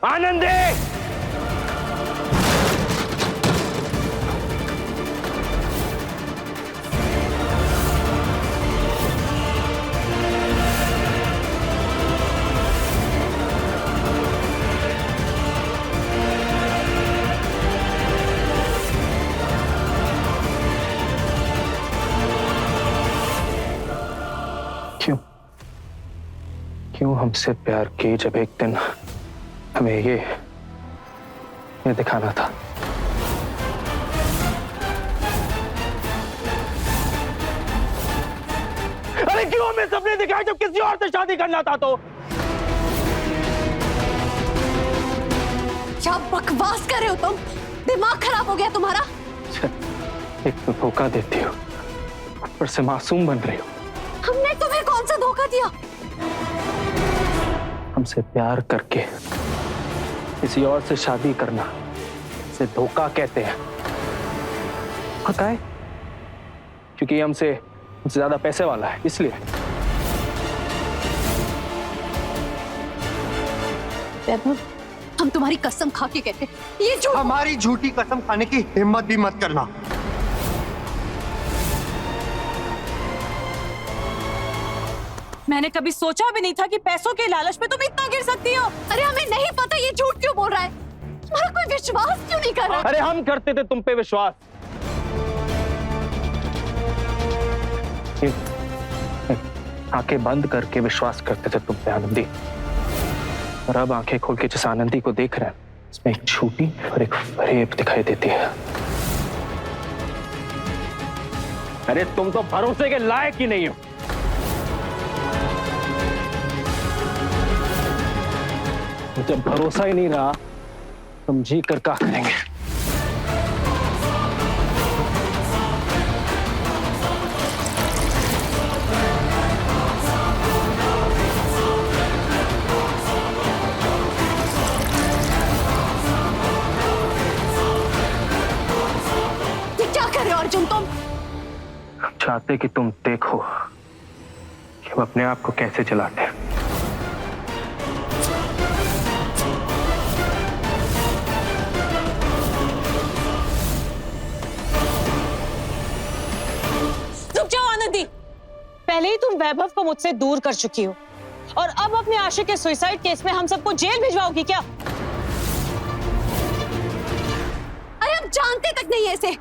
आनंदी! क्यों हमसे प्यार की जब एक दिन हमें ये दिखाना था? अरे क्यों हमें सपने दिखाए जब किसी और से शादी करना था? तो क्या बकवास कर रहे हो तुम? दिमाग खराब हो गया तुम्हारा? एक तो धोखा देती हो, ऊपर से मासूम बन रही हो। हमने तुम्हें कौन सा धोखा दिया? हमसे प्यार करके किसी और से शादी करना इसे धोखा कहते हैं। पता है? क्योंकि ये हमसे ज्यादा पैसे वाला है, इसलिए। वैभव, हम तुम्हारी कसम खा के कहते हैं ये झूठ। हमारी झूठी कसम खाने की हिम्मत भी मत करना। मैंने कभी सोचा भी नहीं था कि पैसों के लालच में तुम इतना गिर सकती हो। अरे हमें नहीं पता ये झूठ क्यों बोल रहा है। तुम्हारा कोई विश्वास क्यों नहीं कर रहा? अरे हम करते थे तुम पे विश्वास। आंखें बंद करके विश्वास करते थे तुम पे आनंदी, और अब आंखें खोल के जिस आनंदी को देख रहे हैं इसमें एक झूठी और एक फरेब दिखाई देती है। अरे तुम तो भरोसे के लायक ही नहीं हो। जब भरोसा ही नहीं रहा तुम जी कर क्या करेंगे? ये क्या कर रहे हो अर्जुन तुम? हम चाहते कि तुम देखो कि हम अपने आप को कैसे चलाते हैं। पहले ही तुम वैभव को मुझसे दूर कर चुकी हो और अब अपने आशिक के सुसाइड केस में हम सबको जेल भिजवाओगी क्या? अरे हम जानते तक नहीं है इसे।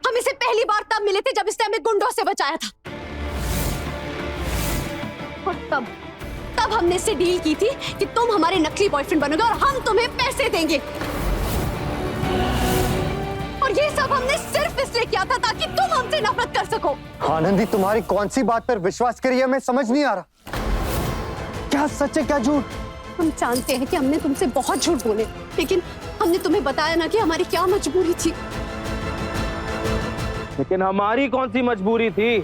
हम इसे पहली बार तब मिले थे जब इसने हमें गुंडों से बचाया था, और तब हमने इससे डील की थी कि तुम हमारे नकली बॉयफ्रेंड बनोगे और हम तुम्हें पैसे देंगे। और ये सब हमने सिर्फ इसलिए किया था ताकि तुम हमसे नफरत कर सको। आनंदी, तुम्हारी कौन सी बात पर विश्वास करिए मैं समझ नहीं आ रहा। क्या सच है क्या झूठ? हम जानते हैं कि हमने तुमसे बहुत झूठ बोले, लेकिन हमने तुम्हें बताया ना कि हमारी क्या मजबूरी थी। लेकिन हमारी कौन सी मजबूरी थी?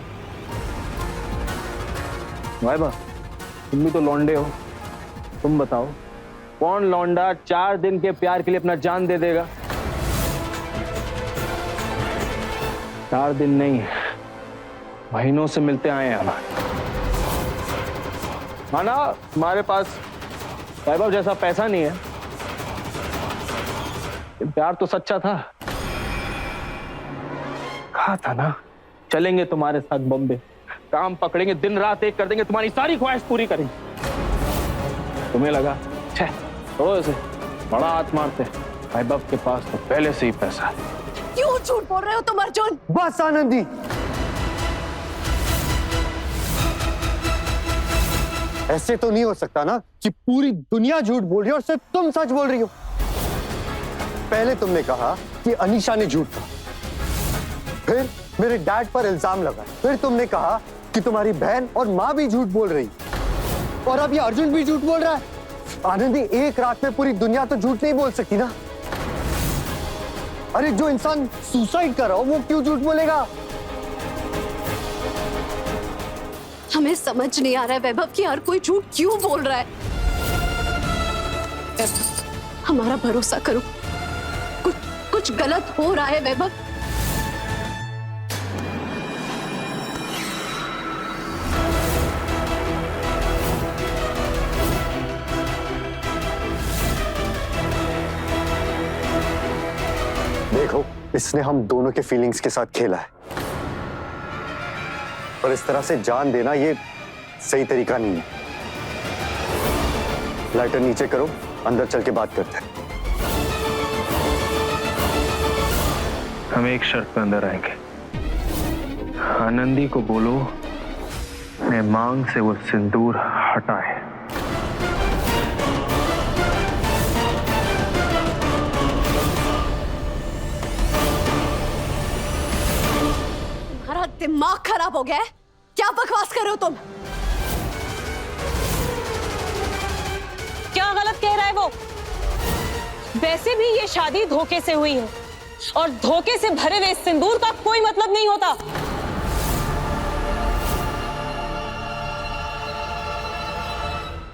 वाइबा, तुम भी तो लौंडे हो। तुम बताओ, कौन लौंडा 4 दिन के प्यार के लिए अपना जान दे देगा? 4 दिन नहीं, महीनों से मिलते आए हैं हम। माना हमारे पास वैभव जैसा पैसा नहीं है, प्यार तो सच्चा था। कहा था ना, चलेंगे तुम्हारे साथ बॉम्बे, काम पकड़ेंगे, दिन रात एक कर देंगे, तुम्हारी सारी ख्वाहिश पूरी करेंगे। तुम्हें लगा छे तो ऐसे बड़ा हाथ मारते, वैभव के पास तो पहले से ही पैसा है। क्यों झूठ बोल रहे हो तुम अर्जुन? बस आनंदी, ऐसे तो नहीं हो सकता ना कि पूरी दुनिया झूठ बोल रही है और सिर्फ तुम सच बोल रही हो। पहले तुमने कहा कि अनीशा ने झूठ कहा, फिर मेरे डैड पर इल्जाम लगा, फिर तुमने कहा कि तुम्हारी बहन और माँ भी झूठ बोल रही, और अब ये अर्जुन भी झूठ बोल रहा है। आनंदी, एक रात में पूरी दुनिया तो झूठ नहीं बोल सकती ना। अरे जो इंसान सुसाइड कर रहा हो वो क्यों झूठ बोलेगा? हमें समझ नहीं आ रहा है वैभव कि हर कोई झूठ क्यों बोल रहा है। हमारा भरोसा करो, कुछ गलत हो रहा है वैभव। इसने हम दोनों के फीलिंग्स के साथ खेला है, और इस तरह से जान देना ये सही तरीका नहीं है। लाइटर नीचे करो, अंदर चल के बात करते हैं। हम एक शर्त पे अंदर आएंगे। आनंदी को बोलो अपने मांग से वो सिंदूर हटाए। तुम्हारा दिमाग खराब हो गया है? क्या बकवास कर रहे हो तुम? क्या गलत कह रहा है वो? वैसे भी ये शादी धोखे से हुई है और धोखे से भरे हुए सिंदूर का कोई मतलब नहीं होता।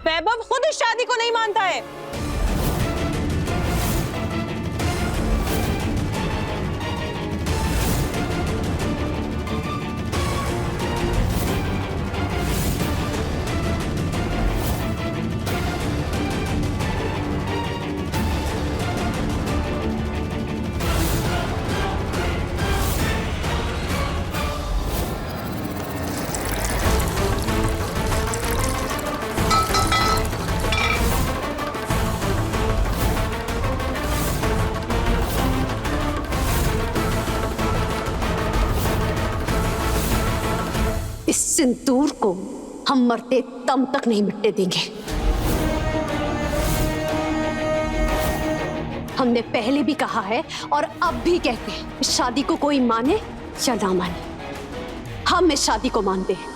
वैभव खुद इस शादी को नहीं मानता है। इस सिंदूर को हम मरते दम तक नहीं मिटने देंगे। हमने पहले भी कहा है और अब भी कहते हैं, इस शादी को कोई माने या ना माने, हम इस शादी को मानते हैं।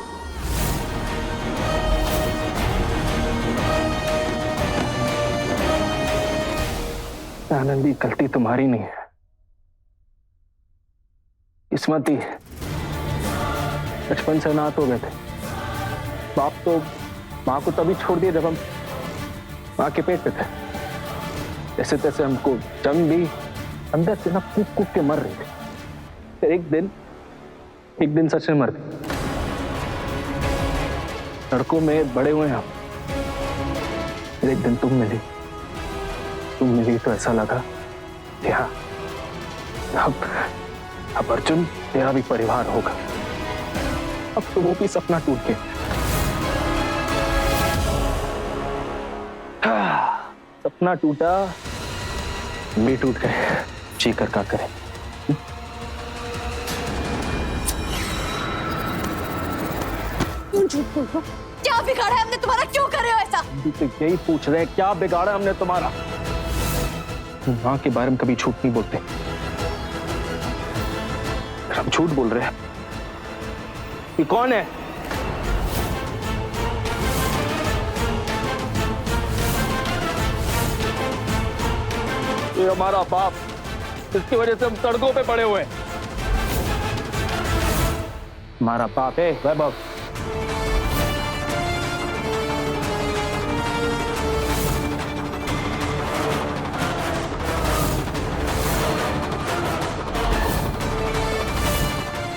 आनंदी, गलती तुम्हारी नहीं है, किस्मती। बचपन से अनाथ हो गए थे। बाप तो माँ को तभी छोड़ दिया जब हम माँ के पेट पे थे। जैसे तैसे हमको जन्म दी, अंदर से ना कूक कूक के मर रहे थे। फिर एक दिन सच में मर गए। सड़कों में बड़े हुए हम। फिर एक दिन तुम मिली तो ऐसा लगा कि हाँ, अब अर्जुन तेरा भी परिवार होगा। अब तो वो भी सपना टूट गया। सपना टूटा, भी टूट गए, जी कर क्या करें। क्यों झूठ बोल रहे हो? क्या बिगाड़ा है हमने तुम्हारा? क्यों कर रहे हो ऐसा? तो यही पूछ रहे हैं, क्या बिगाड़ा हमने तुम्हारा? माँ के बारे में कभी झूठ नहीं बोलते। हम झूठ बोल रहे हैं। ये कौन है? ये हमारा बाप, इसकी वजह से हम सड़कों पे पड़े हुए हैं। हमारा बाप है वैभव।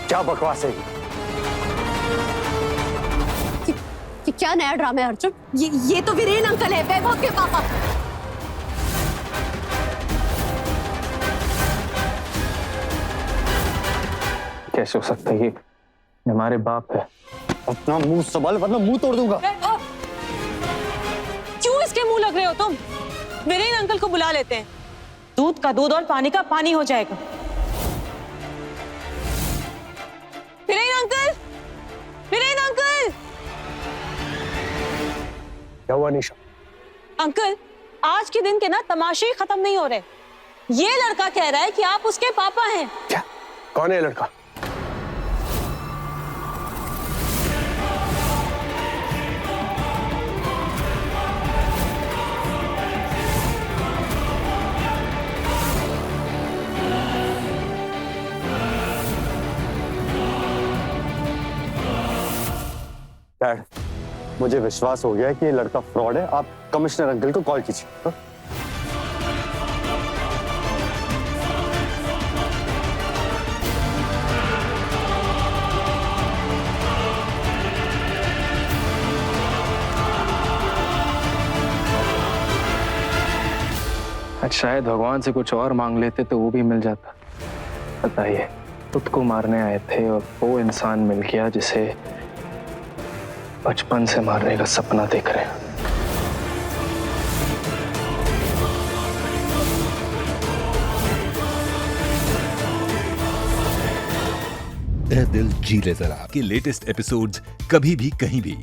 क्या बकवास है कि क्या नया ड्रामा है अर्जुन? ये तो वीरेन अंकल है, वैभव के पापा। कैसे हो सकता है? ये हमारे बाप है। अपना मुंह संभाल वरना मुंह तोड़ दूंगा। क्यों इसके मुंह लग रहे हो तुम? वीरेन अंकल को बुला लेते हैं, दूध का दूध और पानी का पानी हो जाएगा। Viren uncle, Viren uncle. क्या हुआ निशा? अंकल, आज के दिन के ना तमाशे ही खत्म नहीं हो रहे। ये लड़का कह रहा है कि आप उसके पापा हैं। क्या? कौन है लड़का? डैड, मुझे विश्वास हो गया है कि ये लड़का फ्रॉड है। आप कमिश्नर अंकल को कॉल कीजिए। हाँ? शायद भगवान से कुछ और मांग लेते तो वो भी मिल जाता। बताइए, खुद को मारने आए थे और वो इंसान मिल गया जिसे बचपन से मारने का सपना देख रहे हैं। ए दिल जी ले जरा के लेटेस्ट एपिसोड्स कभी भी कहीं भी